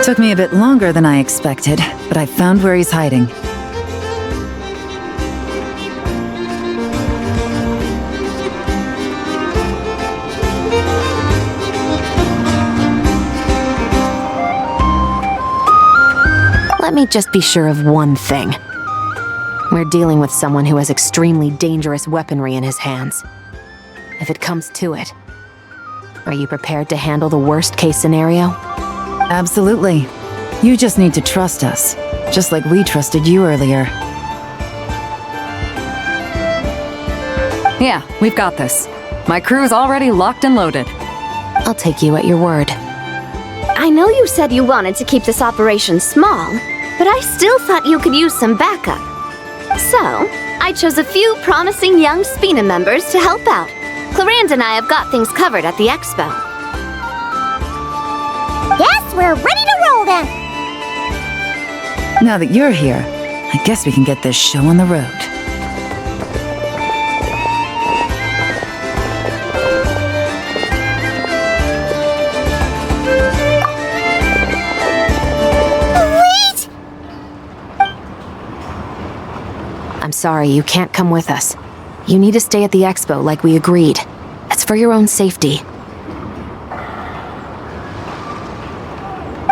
Took me a bit longer than I expected, but I found where he's hiding. Let me just be sure of one thing. We're dealing with someone who has extremely dangerous weaponry in his hands. If it comes to it, are you prepared to handle the worst-case scenario? Absolutely. You just need to trust us, just like we trusted you earlier. Yeah, we've got this. My crew's already locked and loaded. I'll take you at your word. I know you said you wanted to keep this operation small, but I still thought you could use some backup. So, I chose a few promising young Spina members to help out. Claranda and I have got things covered at the expo. Yes, we're ready to roll then! Now that you're here, I guess we can get this show on the road. I'm sorry, you can't come with us. You need to stay at the expo like we agreed. It's for your own safety.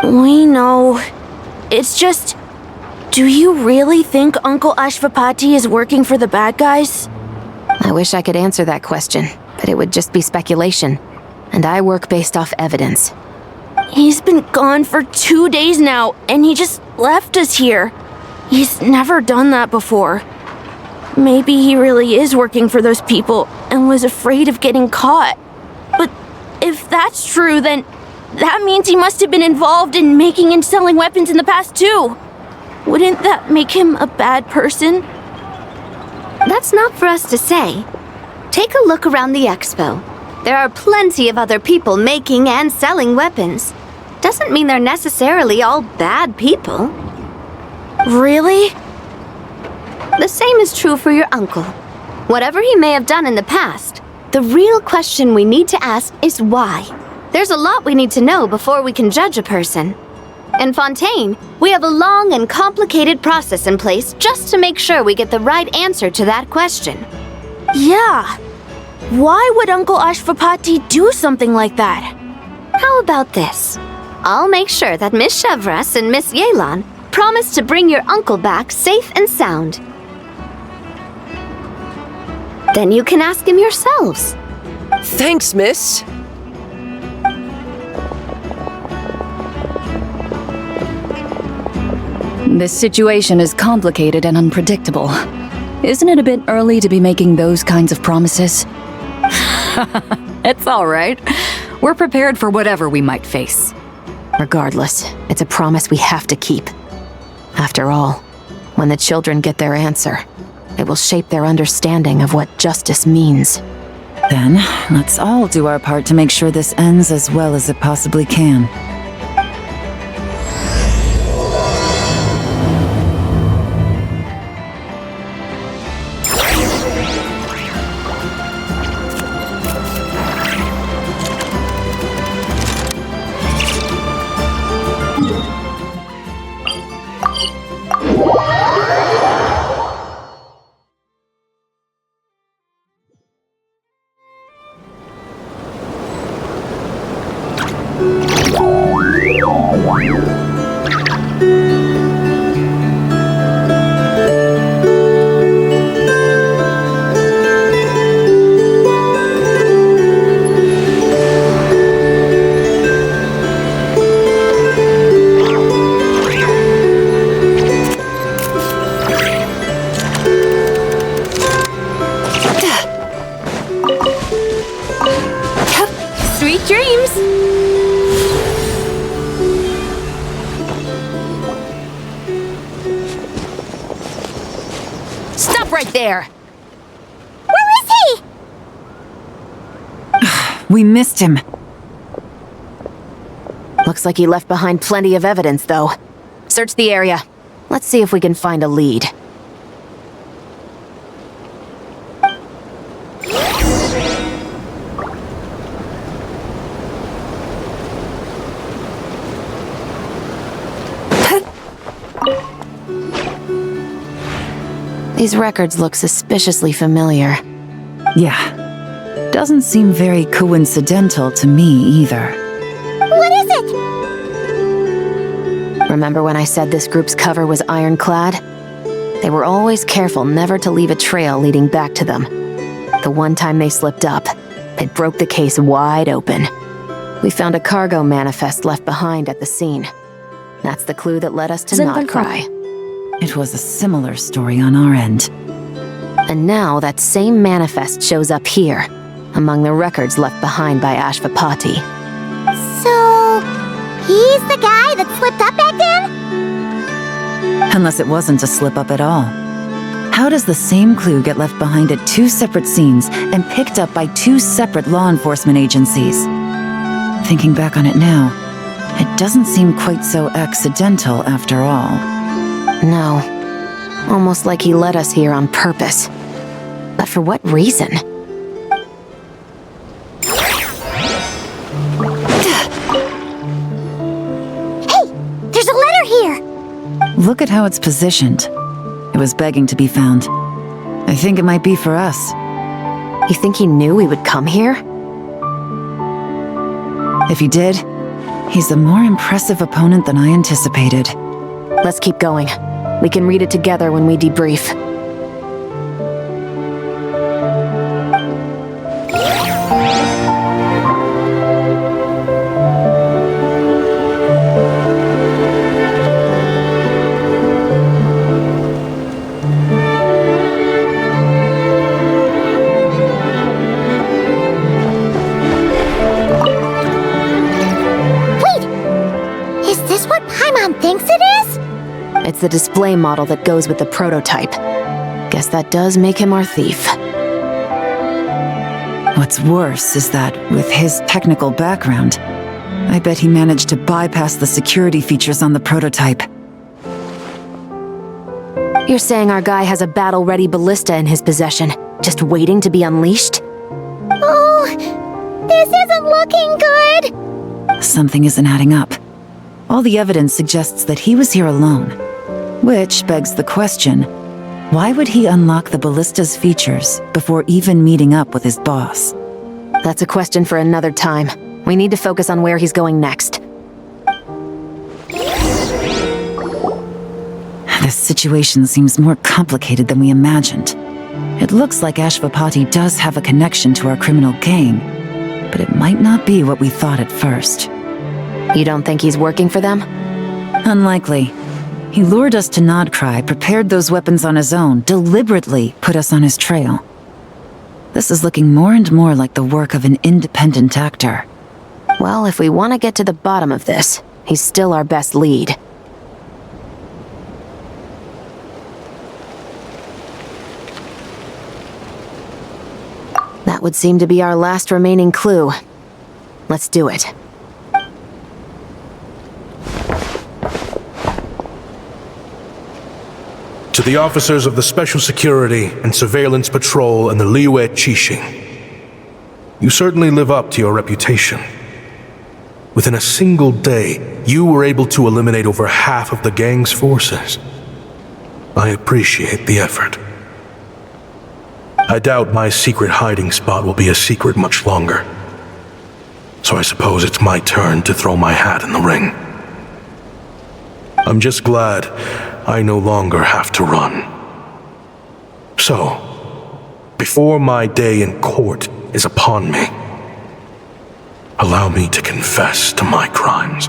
We know. It's just... Do you really think Uncle Ashvapati is working for the bad guys? I wish I could answer that question, but it would just be speculation. And I work based off evidence. He's been gone for 2 days now, and he just left us here. He's never done that before. Maybe he really is working for those people and was afraid of getting caught. But if that's true, then that means he must have been involved in making and selling weapons in the past too. Wouldn't that make him a bad person? That's not for us to say. Take a look around the expo. There are plenty of other people making and selling weapons. Doesn't mean they're necessarily all bad people. Really? The same is true for your uncle. Whatever he may have done in the past, the real question we need to ask is why. There's a lot we need to know before we can judge a person. In Fontaine, we have a long and complicated process in place just to make sure we get the right answer to that question. Yeah. Why would Uncle Ashvapati do something like that? How about this? I'll make sure that Miss Chevras and Miss Yelan promise to bring your uncle back safe and sound. Then you can ask him yourselves. Thanks, miss. This situation is complicated and unpredictable. Isn't it a bit early to be making those kinds of promises? It's all right. We're prepared for whatever we might face. Regardless, it's a promise we have to keep. After all, when the children get their answer, it will shape their understanding of what justice means. Then, let's all do our part to make sure this ends as well as it possibly can. Sweet dreams! Stop right there! Where is he? We missed him. Looks like he left behind plenty of evidence, though. Search the area. Let's see if we can find a lead. These records look suspiciously familiar. Yeah. Doesn't seem very coincidental to me either. What is it? Remember when I said this group's cover was ironclad? They were always careful never to leave a trail leading back to them. The one time they slipped up, it broke the case wide open. We found a cargo manifest left behind at the scene. That's the clue that led us to not cry. It was a similar story on our end. And now that same manifest shows up here, among the records left behind by Ashvapati. So, he's the guy that slipped up back then? Unless it wasn't a slip-up at all. How does the same clue get left behind at two separate scenes and picked up by two separate law enforcement agencies? Thinking back on it now, it doesn't seem quite so accidental after all. No. Almost like he led us here on purpose. But for what reason? Hey, there's a letter here! Look at how it's positioned. It was begging to be found. I think it might be for us. You think he knew we would come here? If he did, he's a more impressive opponent than I anticipated. Let's keep going. We can read it together when we debrief. It's the display model that goes with the prototype. Guess that does make him our thief. What's worse is that, with his technical background, I bet he managed to bypass the security features on the prototype. You're saying our guy has a battle-ready ballista in his possession, just waiting to be unleashed? Oh, this isn't looking good! Something isn't adding up. All the evidence suggests that he was here alone. Which begs the question, why would he unlock the ballista's features before even meeting up with his boss? That's a question for another time. We need to focus on where he's going next. This situation seems more complicated than we imagined. It looks like Ashvapati does have a connection to our criminal gang, but it might not be what we thought at first. You don't think he's working for them? Unlikely. He lured us to Nodcry, prepared those weapons on his own, deliberately put us on his trail. This is looking more and more like the work of an independent actor. Well, if we want to get to the bottom of this, he's still our best lead. That would seem to be our last remaining clue. Let's do it. To the officers of the Special Security and Surveillance Patrol and the Liyue Qixing, you certainly live up to your reputation. Within a single day, you were able to eliminate over half of the gang's forces. I appreciate the effort. I doubt my secret hiding spot will be a secret much longer. So I suppose it's my turn to throw my hat in the ring. I'm just glad I no longer have to run. So, before my day in court is upon me, allow me to confess to my crimes.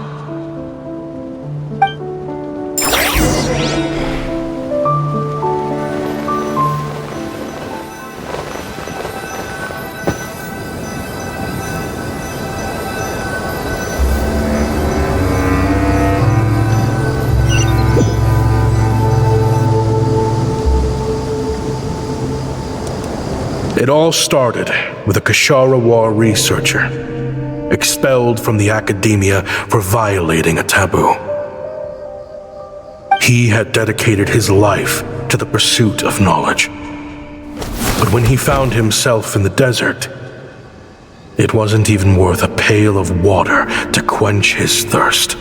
It all started with a Kashara War researcher, expelled from the academia for violating a taboo. He had dedicated his life to the pursuit of knowledge. But when he found himself in the desert, it wasn't even worth a pail of water to quench his thirst.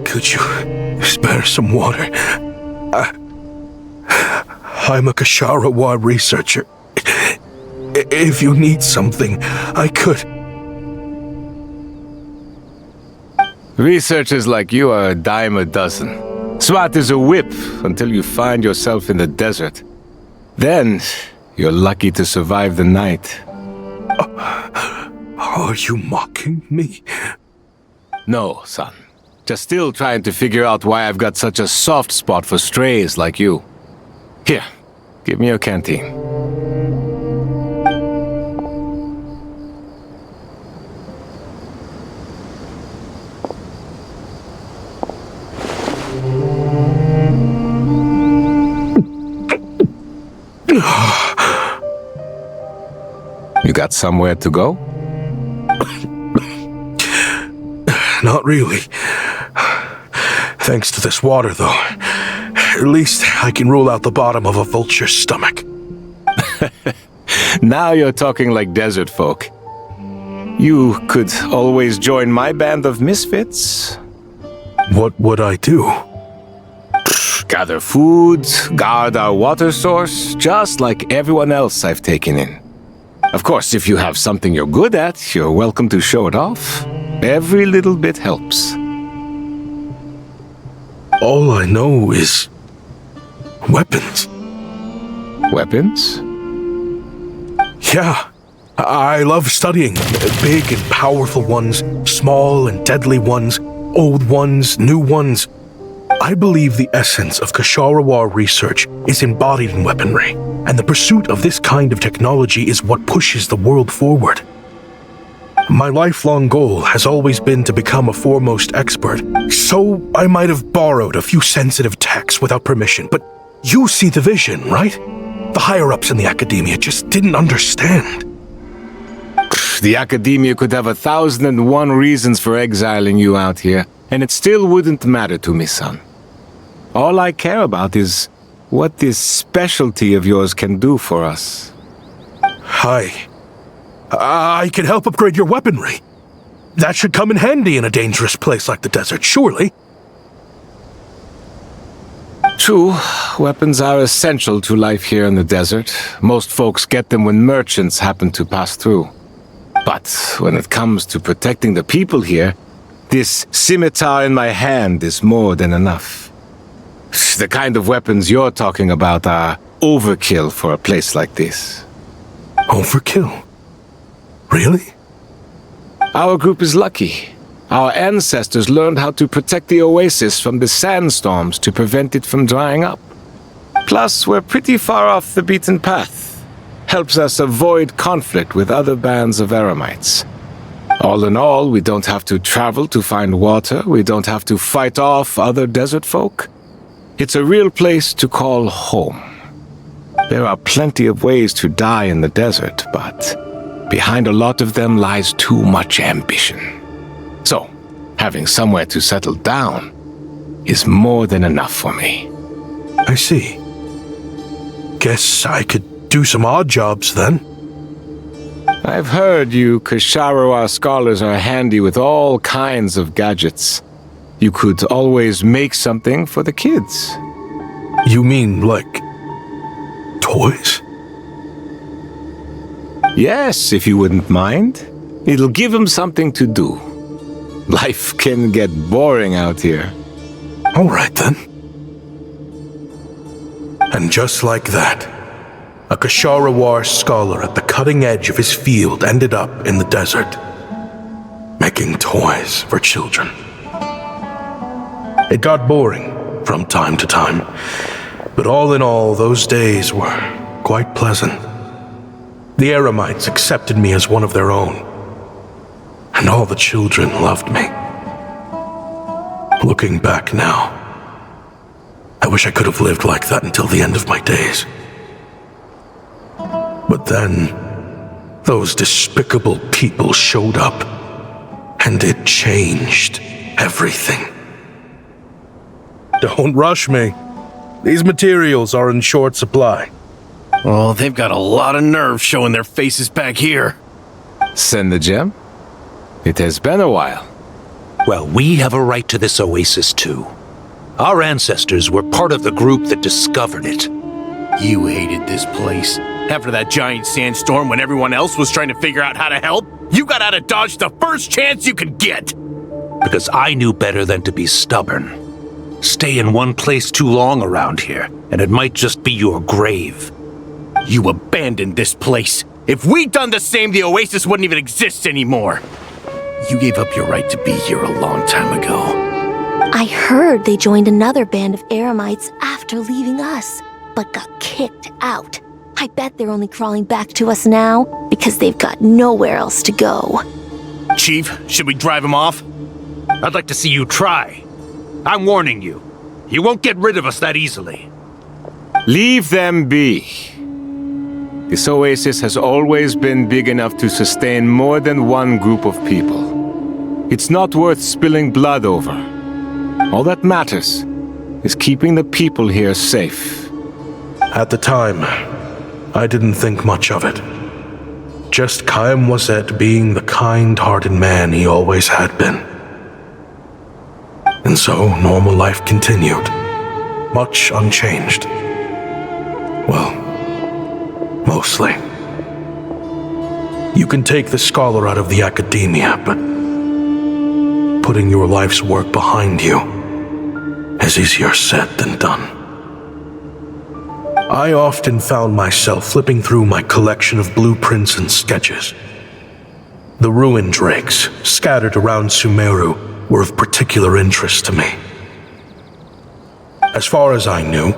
Could you spare some water? I'm a Kasharawa researcher. If you need something, I could. Researchers like you are a dime a dozen. Smart as a whip until you find yourself in the desert. Then, you're lucky to survive the night. Are you mocking me? No, son. Just still trying to figure out why I've got such a soft spot for strays like you. Here, give me your canteen. You got somewhere to go? Not really. Thanks to this water, though. At least I can rule out the bottom of a vulture's stomach. Now you're talking like desert folk. You could always join my band of misfits. What would I do? Gather food, guard our water source, just like everyone else I've taken in. Of course, if you have something you're good at, you're welcome to show it off. Every little bit helps. All I know is weapons. Weapons? Yeah, I love studying big and powerful ones, small and deadly ones, old ones, new ones. I believe the essence of Kasharawa research is embodied in weaponry, and the pursuit of this kind of technology is what pushes the world forward. My lifelong goal has always been to become a foremost expert, so I might have borrowed a few sensitive texts without permission, but you see the vision, right? The higher-ups in the academia just didn't understand. The academia could have 1,001 reasons for exiling you out here, and it still wouldn't matter to me, son. All I care about is what this specialty of yours can do for us. I can help upgrade your weaponry. That should come in handy in a dangerous place like the desert, surely. True, weapons are essential to life here in the desert. Most folks get them when merchants happen to pass through. But when it comes to protecting the people here, this scimitar in my hand is more than enough. The kind of weapons you're talking about are overkill for a place like this. Overkill? Really? Our group is lucky. Our ancestors learned how to protect the oasis from the sandstorms to prevent it from drying up. Plus, we're pretty far off the beaten path. Helps us avoid conflict with other bands of eremites. All in all, we don't have to travel to find water, we don't have to fight off other desert folk. It's a real place to call home. There are plenty of ways to die in the desert, but behind a lot of them lies too much ambition. So, having somewhere to settle down is more than enough for me. I see. Guess I could do some odd jobs then. I've heard you Kasharawa scholars are handy with all kinds of gadgets. You could always make something for the kids. You mean like toys? Yes, if you wouldn't mind. It'll give them something to do. Life can get boring out here. All right then. And just like that, a Kasharawa scholar at the cutting edge of his field ended up in the desert, making toys for children. It got boring from time to time, but all in all, those days were quite pleasant. The eremites accepted me as one of their own, and all the children loved me. Looking back now, I wish I could have lived like that until the end of my days. But then, those despicable people showed up, and it changed everything. Don't rush me. These materials are in short supply. Oh, they've got a lot of nerve showing their faces back here. Send the gem? It has been a while. Well, we have a right to this oasis too. Our ancestors were part of the group that discovered it. You hated this place. After that giant sandstorm when everyone else was trying to figure out how to help, you got out of Dodge the first chance you could get. Because I knew better than to be stubborn. Stay in one place too long around here, and it might just be your grave. You abandoned this place. If we'd done the same, the oasis wouldn't even exist anymore. You gave up your right to be here a long time ago. I heard they joined another band of Eremites after leaving us, but got kicked out. I bet they're only crawling back to us now because they've got nowhere else to go. Chief, should we drive him off? I'd like to see you try. I'm warning you. You won't get rid of us that easily. Leave them be. This oasis has always been big enough to sustain more than one group of people. It's not worth spilling blood over. All that matters is keeping the people here safe. At the time, I didn't think much of it. Just Chaim Wazet being the kind-hearted man he always had been. And so, normal life continued, much unchanged. Well, mostly. You can take the scholar out of the academia, but putting your life's work behind you is easier said than done. I often found myself flipping through my collection of blueprints and sketches. The ruin drakes scattered around Sumeru were of particular interest to me. As far as I knew,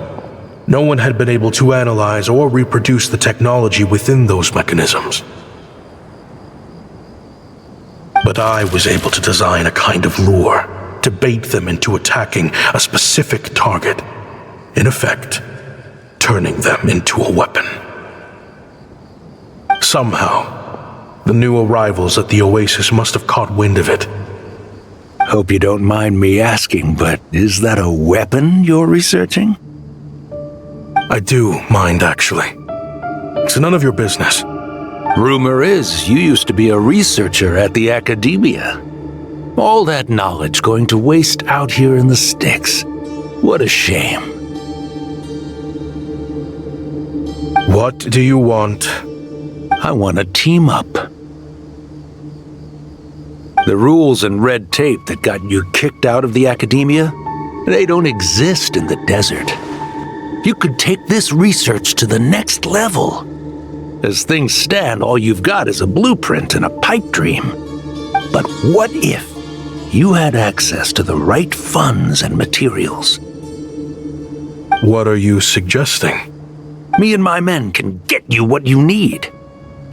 no one had been able to analyze or reproduce the technology within those mechanisms. But I was able to design a kind of lure to bait them into attacking a specific target, in effect, turning them into a weapon. Somehow, the new arrivals at the oasis must have caught wind of it. Hope you don't mind me asking, but is that a weapon you're researching? I do mind, actually. It's none of your business. Rumor is you used to be a researcher at the academia. All that knowledge going to waste out here in the sticks. What a shame. What do you want? I want to team up. The rules and red tape that got you kicked out of the academia, they don't exist in the desert. You could take this research to the next level. As things stand, all you've got is a blueprint and a pipe dream. But what if you had access to the right funds and materials? What are you suggesting? Me and my men can get you what you need.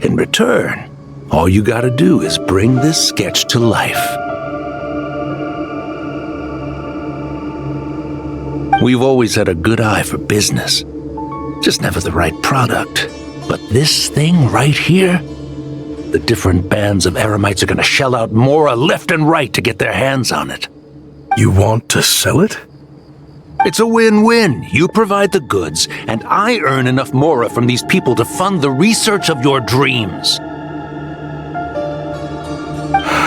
In return, all you gotta do is bring this sketch to life. We've always had a good eye for business. Just never the right product. But this thing right here, the different bands of Eremites are gonna shell out Mora left and right to get their hands on it. You want to sell it? It's a win-win. You provide the goods, and I earn enough Mora from these people to fund the research of your dreams.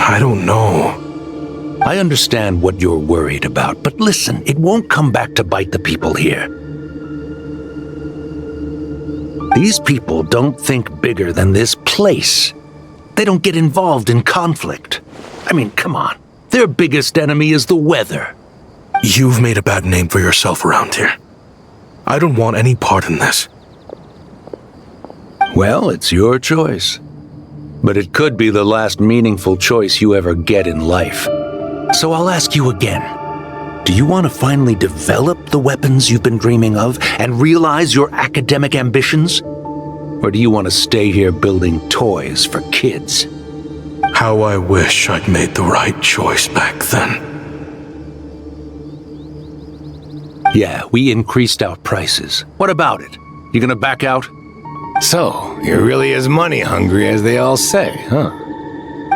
I don't know. I understand what you're worried about, but listen, it won't come back to bite the people here. These people don't think bigger than this place. They don't get involved in conflict. I mean, come on. Their biggest enemy is the weather. You've made a bad name for yourself around here. I don't want any part in this. Well, it's your choice. But it could be the last meaningful choice you ever get in life. So I'll ask you again. Do you want to finally develop the weapons you've been dreaming of and realize your academic ambitions? Or do you want to stay here building toys for kids? How I wish I'd made the right choice back then. Yeah, we increased our prices. What about it? You gonna back out? So, you're really as money hungry as they all say, huh?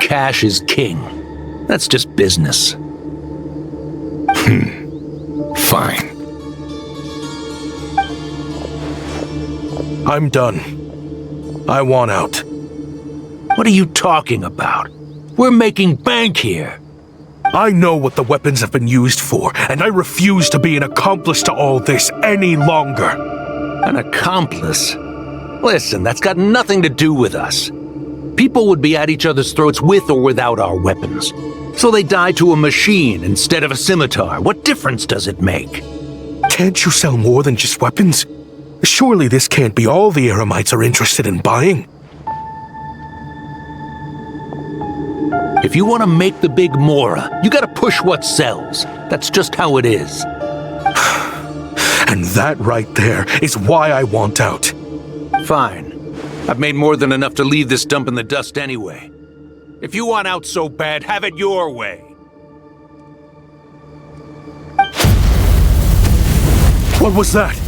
Cash is king. That's just business. Fine. I'm done. I want out. What are you talking about? We're making bank here. I know what the weapons have been used for, and I refuse to be an accomplice to all this any longer. An accomplice? Listen, that's got nothing to do with us. People would be at each other's throats with or without our weapons. So they die to a machine instead of a scimitar. What difference does it make? Can't you sell more than just weapons? Surely this can't be all the Eremites are interested in buying. If you want to make the big Mora, you gotta push what sells. That's just how it is. And that right there is why I want out. Fine. I've made more than enough to leave this dump in the dust anyway. If you want out so bad, have it your way. What was that?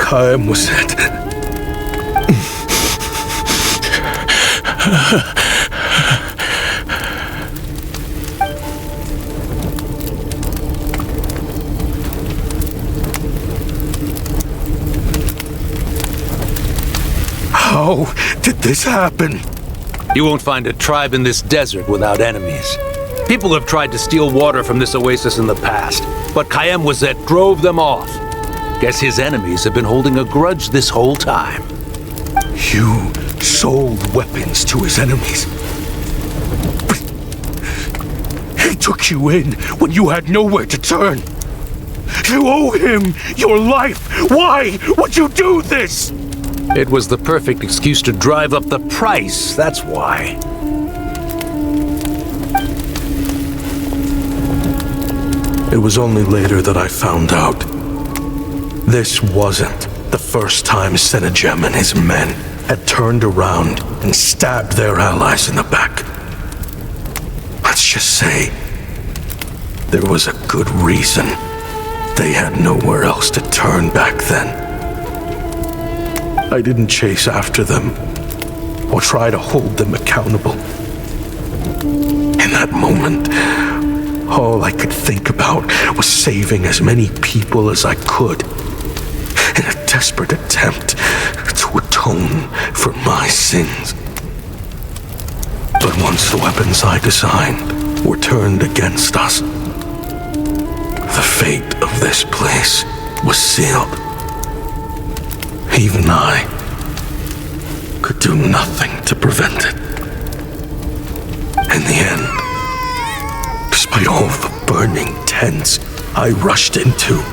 Ngầm was it? How did this happen? You won't find a tribe in this desert without enemies. People have tried to steal water from this oasis in the past, but Ngầm drove them off. Guess his enemies have been holding a grudge this whole time. You sold weapons to his enemies. But he took you in when you had nowhere to turn. You owe him your life. Why would you do this? It was the perfect excuse to drive up the price, that's why. It was only later that I found out. This wasn't the first time Senegem and his men had turned around and stabbed their allies in the back. Let's just say there was a good reason they had nowhere else to turn back then. I didn't chase after them or try to hold them accountable. In that moment, all I could think about was saving as many people as I could in a desperate attempt to atone for my sins. But once the weapons I designed were turned against us, the fate of this place was sealed. Even I could do nothing to prevent it. In the end, despite all the burning tents I rushed into,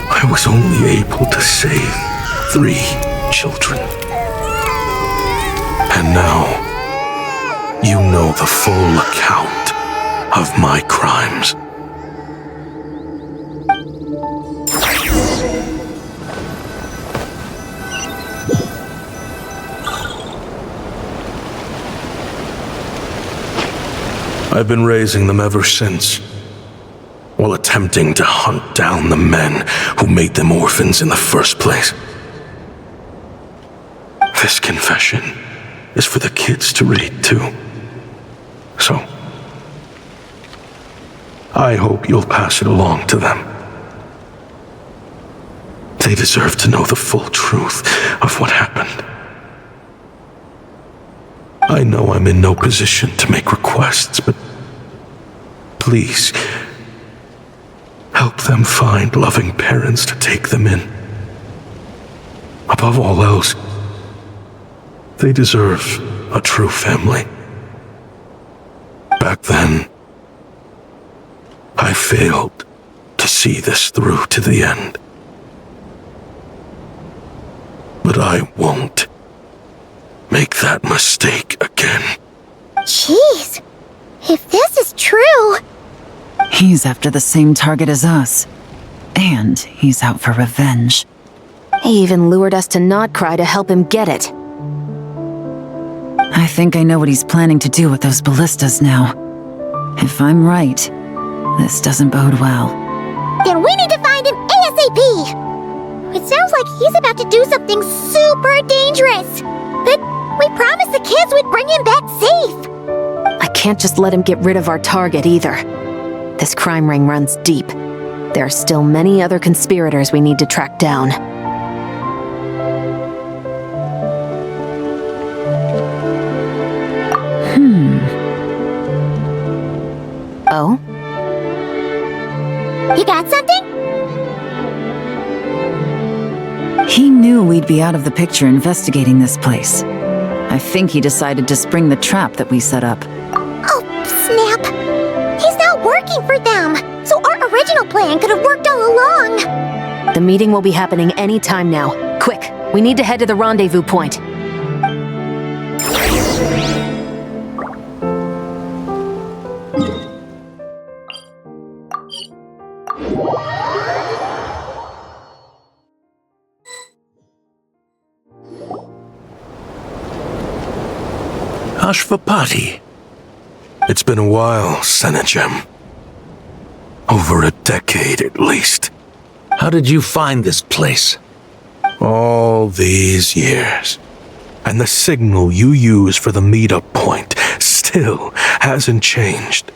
I was only able to save 3 children. And now, you know the full account of my crimes. I've been raising them ever since, while attempting to hunt down the men who made them orphans in the first place. This confession is for the kids to read too. So, I hope you'll pass it along to them. They deserve to know the full truth of what happened. I know I'm in no position to make requests, but please, help them find loving parents to take them in. Above all else, they deserve a true family. Back then, I failed to see this through to the end. But I won't make that mistake again. Jeez, if this is true... He's after the same target as us. And he's out for revenge. He even lured us to Notcry to help him get it. I think I know what he's planning to do with those ballistas now. If I'm right, this doesn't bode well. Then we need to find him ASAP! It sounds like he's about to do something super dangerous. But We promised the kids we'd bring him back safe. I can't just let him get rid of our target either. This crime ring runs deep. There are still many other conspirators we need to track down. Oh? You got something? He knew we'd be out of the picture investigating this place. I think he decided to spring the trap that we set up. Oh, snap. He's not working for them, so our original plan could have worked all along. The meeting will be happening any time now. Quick, we need to head to the rendezvous point. Ashvapati. It's been a while, Senegem. Over a decade at least. How did you find this place? All these years. And the signal you use for the meetup point still hasn't changed.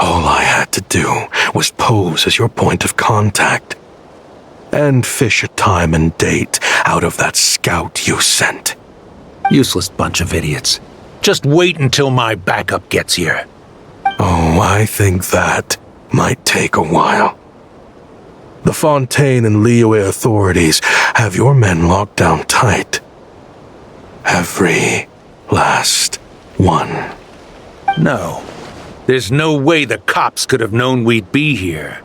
All I had to do was pose as your point of contact. And fish a time and date out of that scout you sent. Useless bunch of idiots. Just wait until my backup gets here. Oh, I think that might take a while. The Fontaine and Liyue authorities have your men locked down tight. Every last one. No. There's no way the cops could have known we'd be here.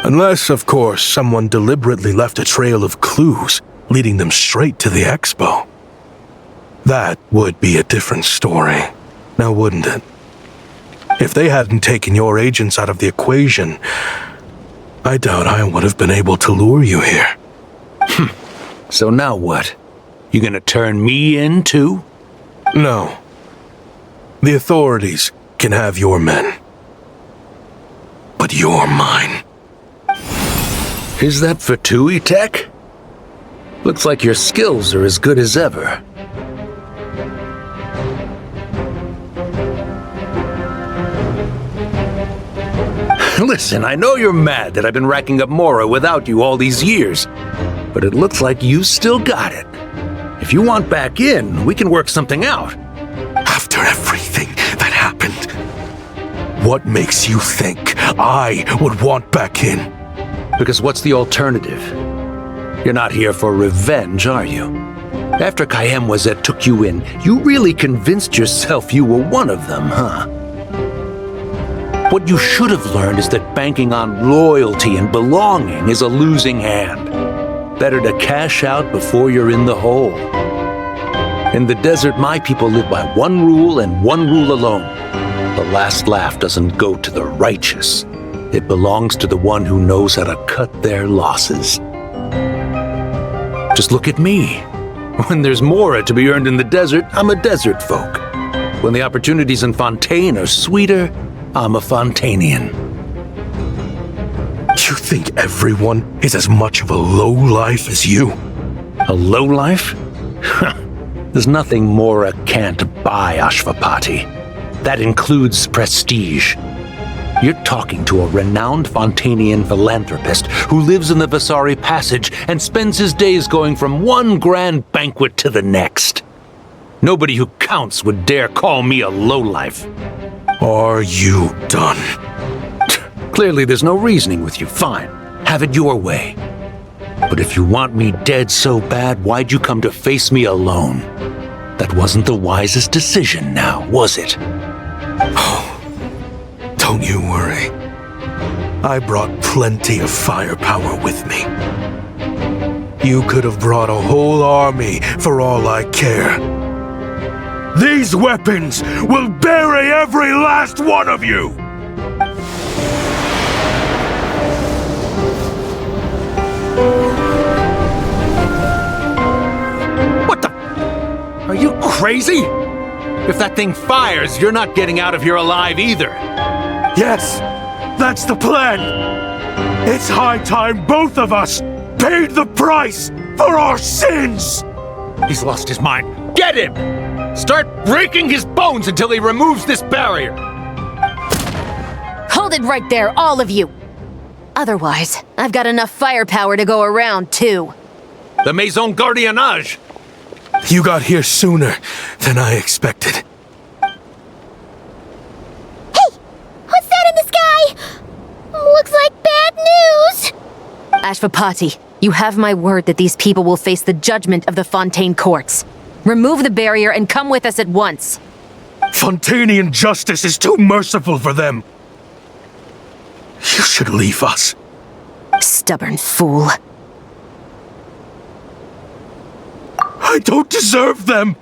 Unless, of course, someone deliberately left a trail of clues leading them straight to the expo. That would be a different story, now wouldn't it? If they hadn't taken your agents out of the equation, I doubt I would have been able to lure you here. So now what? You gonna turn me in too? No. The authorities can have your men. But you're mine. Is that for Tui Tech? Looks like your skills are as good as ever. Listen, I know you're mad that I've been racking up Mora without you all these years, but it looks like you still got it. If you want back in, we can work something out. After everything that happened, what makes you think I would want back in? Because what's the alternative? You're not here for revenge, are you? After Kayemwazet took you in, you really convinced yourself you were one of them, huh? What you should have learned is that banking on loyalty and belonging is a losing hand. Better to cash out before you're in the hole. In the desert, my people live by one rule and one rule alone. The last laugh doesn't go to the righteous. It belongs to the one who knows how to cut their losses. Just look at me. When there's Mora to be earned in the desert, I'm a desert folk. When the opportunities in Fontaine are sweeter, I'm a Fontanian. You think everyone is as much of a lowlife as you? A lowlife? There's nothing Mora can't buy, Ashvapati. That includes prestige. You're talking to a renowned Fontanian philanthropist who lives in the Vasari Passage and spends his days going from one grand banquet to the next. Nobody who counts would dare call me a lowlife. Are you done? Clearly there's no reasoning with you. Fine. Have it your way. But if you want me dead so bad, why'd you come to face me alone? That wasn't the wisest decision now, was it? Don't you worry. I brought plenty of firepower with me. You could have brought a whole army for all I care. These weapons will bury every last one of you! What the? Are you crazy? If that thing fires, you're not getting out of here alive either. Yes, that's the plan. It's high time both of us paid the price for our sins! He's lost his mind. Get him! Start breaking his bones until he removes this barrier! Hold it right there, all of you! Otherwise, I've got enough firepower to go around, too. The Maison Gardiennage! You got here sooner than I expected. What's that in the sky? Looks like bad news! Ashvapati, you have my word that these people will face the judgment of the Fontaine courts. Remove the barrier and come with us at once. Fontanian justice is too merciful for them. You should leave us. Stubborn fool. I don't deserve them.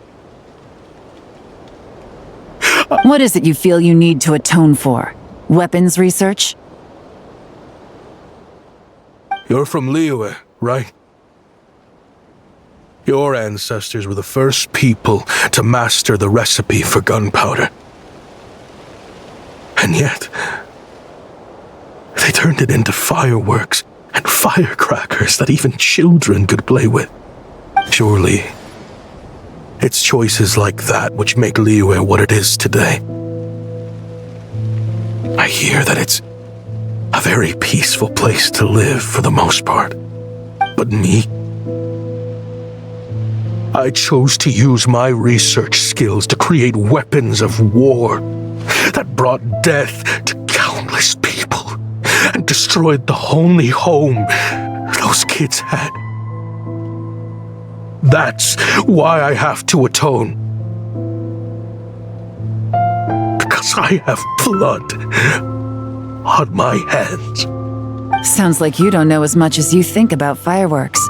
What is it you feel you need to atone for? Weapons research? You're from Liyue, right? Your ancestors were the first people to master the recipe for gunpowder. And yet, they turned it into fireworks and firecrackers that even children could play with. Surely, it's choices like that which make Liyue what it is today. I hear that it's a very peaceful place to live for the most part. But me? I chose to use my research skills to create weapons of war that brought death to countless people and destroyed the only home those kids had. That's why I have to atone. Because I have blood on my hands. Sounds like you don't know as much as you think about fireworks.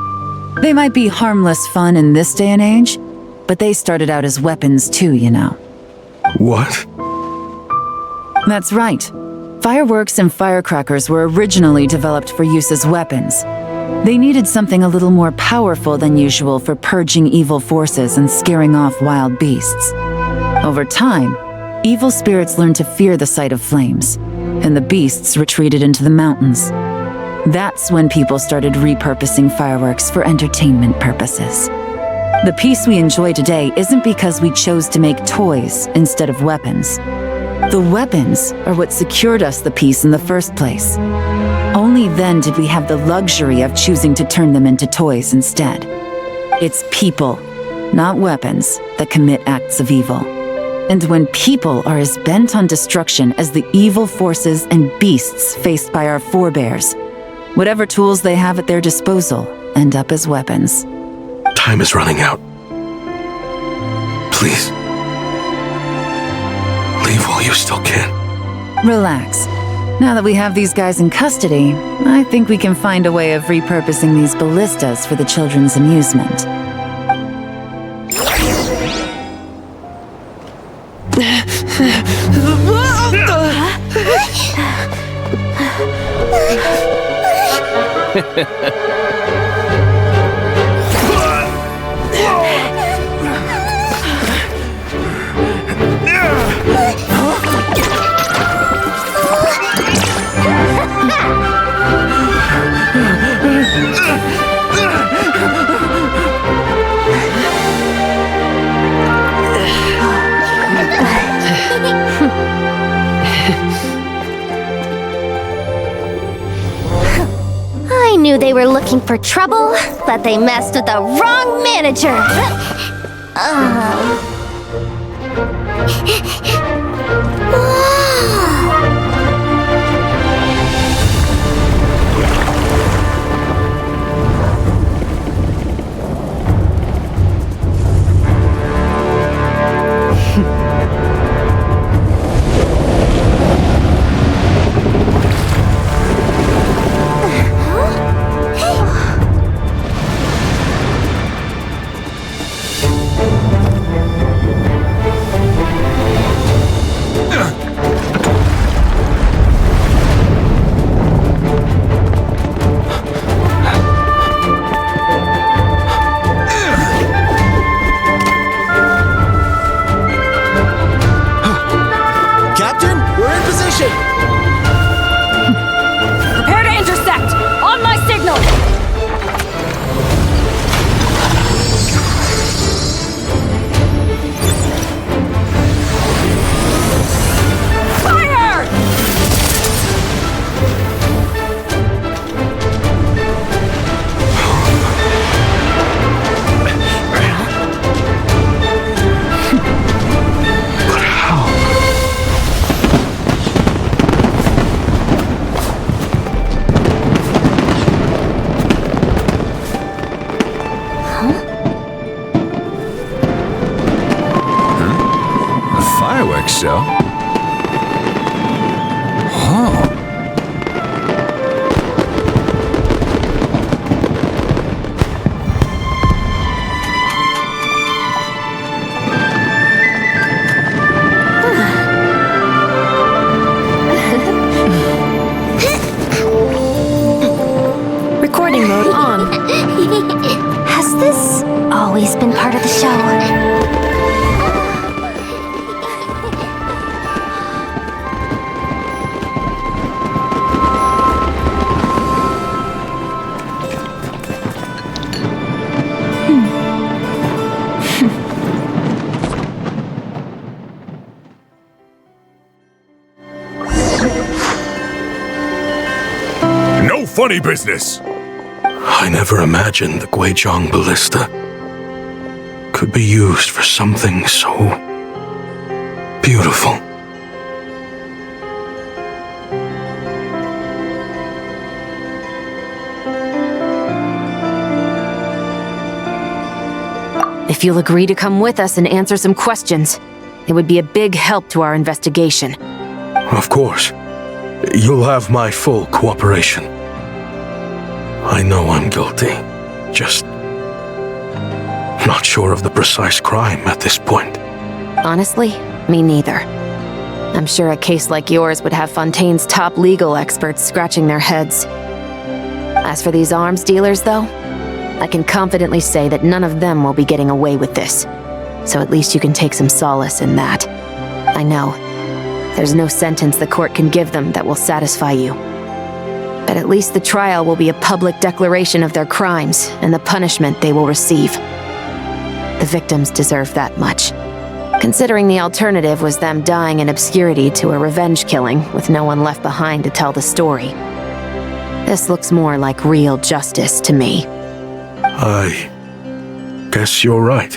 They might be harmless fun in this day and age, but they started out as weapons too, you know. What? That's right. Fireworks and firecrackers were originally developed for use as weapons. They needed something a little more powerful than usual for purging evil forces and scaring off wild beasts. Over time, evil spirits learned to fear the sight of flames, and the beasts retreated into the mountains. That's when people started repurposing fireworks for entertainment purposes. The peace we enjoy today isn't because we chose to make toys instead of weapons. The weapons are what secured us the peace in the first place. Only then did we have the luxury of choosing to turn them into toys instead. It's people, not weapons, that commit acts of evil. And when people are as bent on destruction as the evil forces and beasts faced by our forebears, whatever tools they have at their disposal end up as weapons. Time is running out. Please. Leave while you still can. Relax. Now that we have these guys in custody, I think we can find a way of repurposing these ballistas for the children's amusement. I knew they were looking for trouble, but they messed with the wrong manager. fireworks show. Huh. Recording mode on. Has this always been part of the show? No funny business! I never imagined the Guizhong ballista could be used for something so beautiful. If you'll agree to come with us and answer some questions, it would be a big help to our investigation. Of course. You'll have my full cooperation. I know I'm guilty. Just not sure of the precise crime at this point. Honestly, me neither. I'm sure a case like yours would have Fontaine's top legal experts scratching their heads. As for these arms dealers, though, I can confidently say that none of them will be getting away with this. So at least you can take some solace in that. I know, there's no sentence the court can give them that will satisfy you. But at least the trial will be a public declaration of their crimes and the punishment they will receive. The victims deserve that much. Considering the alternative was them dying in obscurity to a revenge killing with no one left behind to tell the story. This looks more like real justice to me. I guess you're right.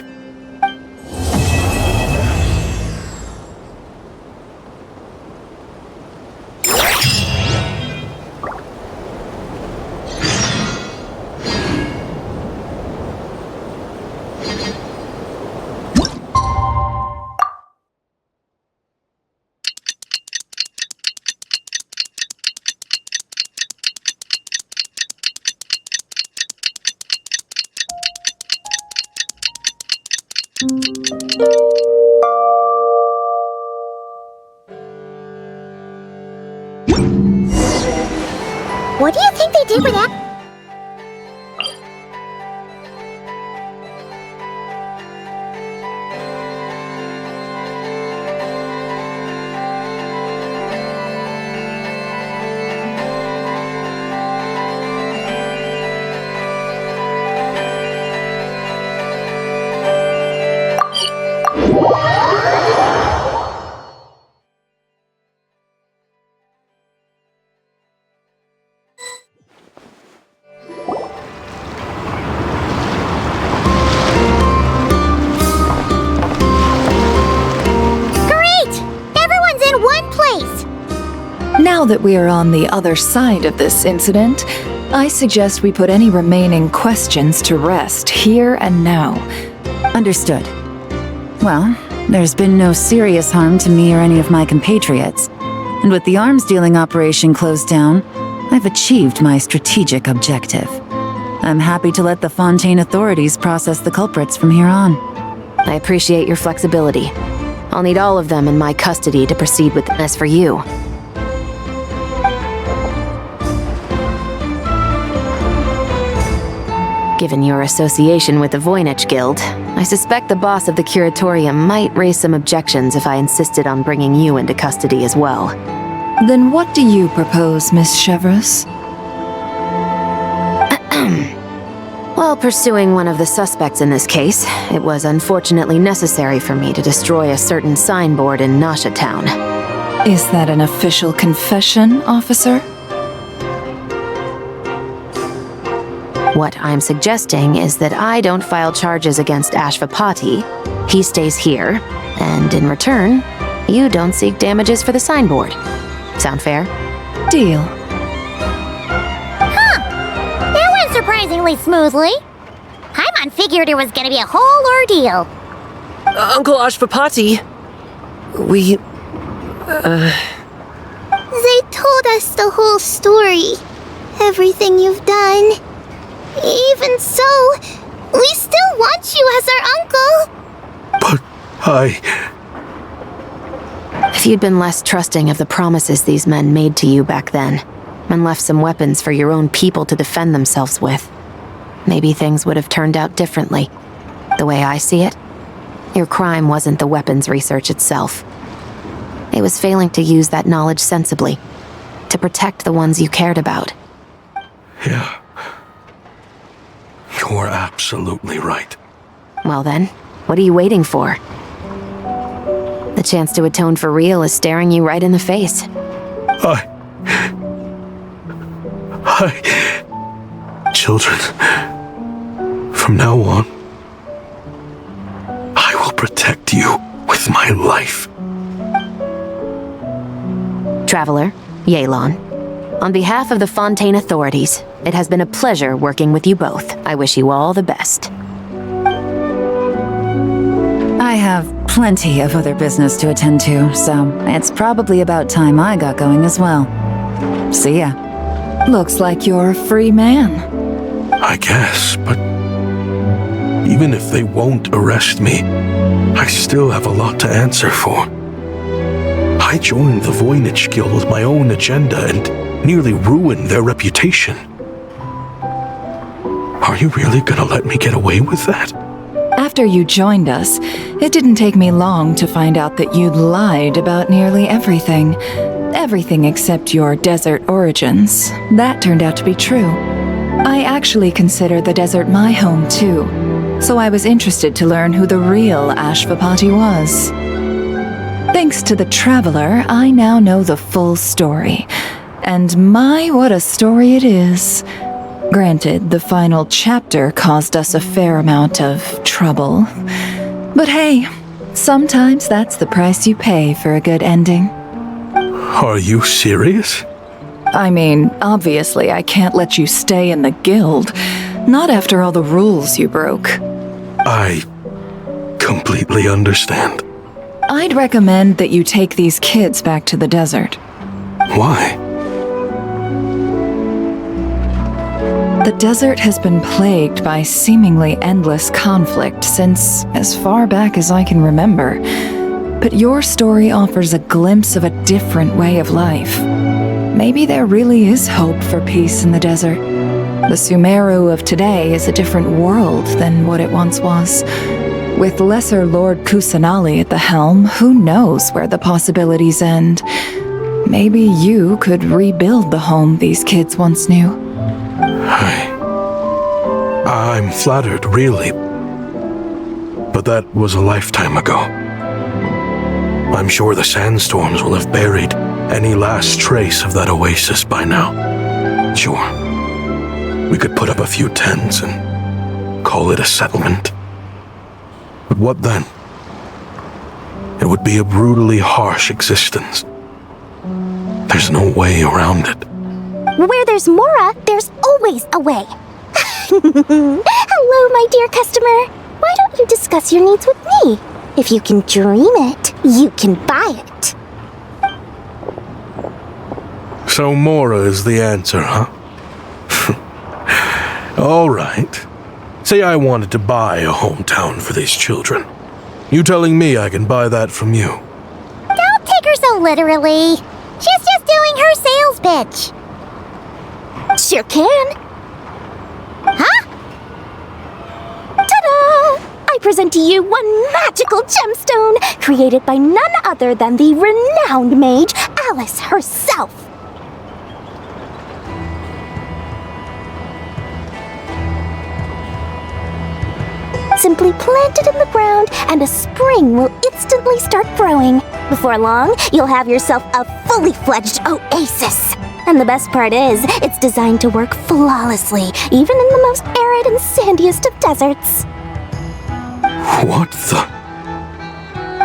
What do you think they did with that? Now that we are on the other side of this incident, I suggest we put any remaining questions to rest here and now. Understood. Well, there's been no serious harm to me or any of my compatriots. And with the arms dealing operation closed down, I've achieved my strategic objective. I'm happy to let the Fontaine authorities process the culprits from here on. I appreciate your flexibility. I'll need all of them in my custody to proceed with. As for you, given your association with the Voynich Guild, I suspect the boss of the Curatorium might raise some objections if I insisted on bringing you into custody as well. Then what do you propose, Miss Chevreuse? While pursuing one of the suspects in this case, it was unfortunately necessary for me to destroy a certain signboard in Nasha Town. Is that an official confession, officer? What I'm suggesting is that I don't file charges against Ashvapati, he stays here, and in return, you don't seek damages for the signboard. Sound fair? Deal. Huh. That went surprisingly smoothly. Paimon figured it was gonna be a whole ordeal. Uncle Ashvapati, We... They told us the whole story. Everything you've done. Even so, we still want you as our uncle. But If you'd been less trusting of the promises these men made to you back then, and left some weapons for your own people to defend themselves with, maybe things would have turned out differently. The way I see it, your crime wasn't the weapons research itself. It was failing to use that knowledge sensibly, to protect the ones you cared about. Yeah. You're absolutely right. Well then, what are you waiting for? The chance to atone for real is staring you right in the face. Children, from now on, I will protect you with my life. Traveler, Yelan. On behalf of the Fontaine authorities, it has been a pleasure working with you both. I wish you all the best. I have plenty of other business to attend to, so it's probably about time I got going as well. See ya. Looks like you're a free man. I guess, but even if they won't arrest me, I still have a lot to answer for. I joined the Voynich Guild with my own agenda and nearly ruined their reputation. Are you really gonna let me get away with that? After you joined us, it didn't take me long to find out that you'd lied about nearly everything. Everything except your desert origins. That turned out to be true. I actually consider the desert my home too, so I was interested to learn who the real Ashvapati was. Thanks to the Traveler, I now know the full story. And my, what a story it is. Granted, the final chapter caused us a fair amount of trouble. But hey, sometimes that's the price you pay for a good ending. Are you serious? I mean, obviously I can't let you stay in the guild. Not after all the rules you broke. I completely understand. I'd recommend that you take these kids back to the desert. Why? The desert has been plagued by seemingly endless conflict since as far back as I can remember. But your story offers a glimpse of a different way of life. Maybe there really is hope for peace in the desert. The Sumeru of today is a different world than what it once was. With Lesser Lord Kusanali at the helm, who knows where the possibilities end? Maybe you could rebuild the home these kids once knew. I'm flattered, really. But that was a lifetime ago. I'm sure the sandstorms will have buried any last trace of that oasis by now. Sure, we could put up a few tents and call it a settlement. But what then? It would be a brutally harsh existence. There's no way around it. Where there's Mora, there's always a way. Hello, my dear customer. Why don't you discuss your needs with me? If you can dream it, you can buy it. So Mora is the answer, huh? All right. Say I wanted to buy a hometown for these children. You telling me I can buy that from you? Don't take her so literally. She's just doing her sales pitch. Sure can. Huh? Ta-da! I present to you one magical gemstone created by none other than the renowned mage Alice herself. Simply plant it in the ground and a spring will instantly start growing. Before long, you'll have yourself a fully fledged oasis. And the best part is, it's designed to work flawlessly, even in the most arid and sandiest of deserts. What the?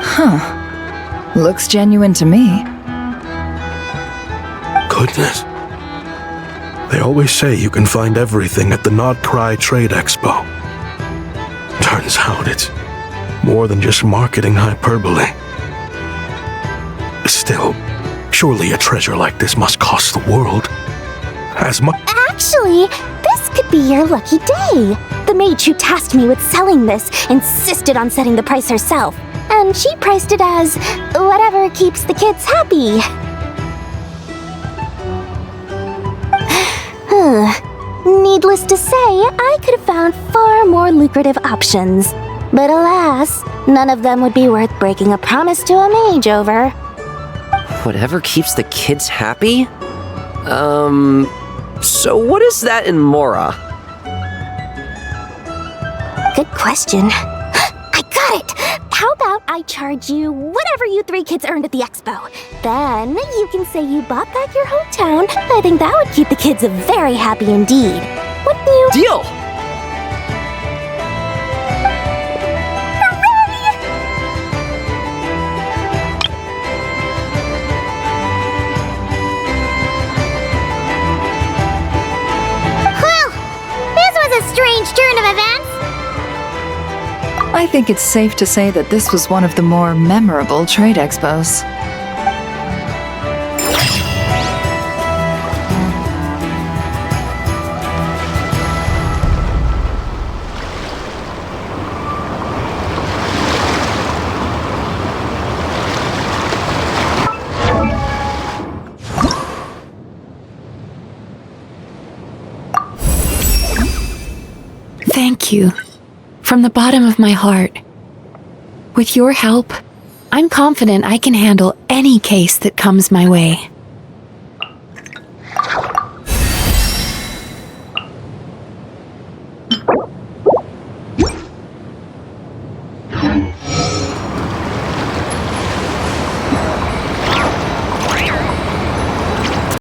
Huh. Looks genuine to me. Goodness. They always say you can find everything at the Not Cry Trade Expo. Turns out it's more than just marketing hyperbole. Still, surely a treasure like this must cost the world. As much. Actually, this could be your lucky day. The mage who tasked me with selling this insisted on setting the price herself, and she priced it as whatever keeps the kids happy. Needless to say, I could have found far more lucrative options. But alas, none of them would be worth breaking a promise to a mage over. Whatever keeps the kids happy? So what is that in Mora? Good question. I got it! How about I charge you whatever you 3 kids earned at the expo? Then you can say you bought back your hometown. I think that would keep the kids very happy indeed. Wouldn't you? Deal! Well, this was a strange turn of events. I think it's safe to say that this was one of the more memorable trade expos. Thank you. From the bottom of my heart. With your help, I'm confident I can handle any case that comes my way.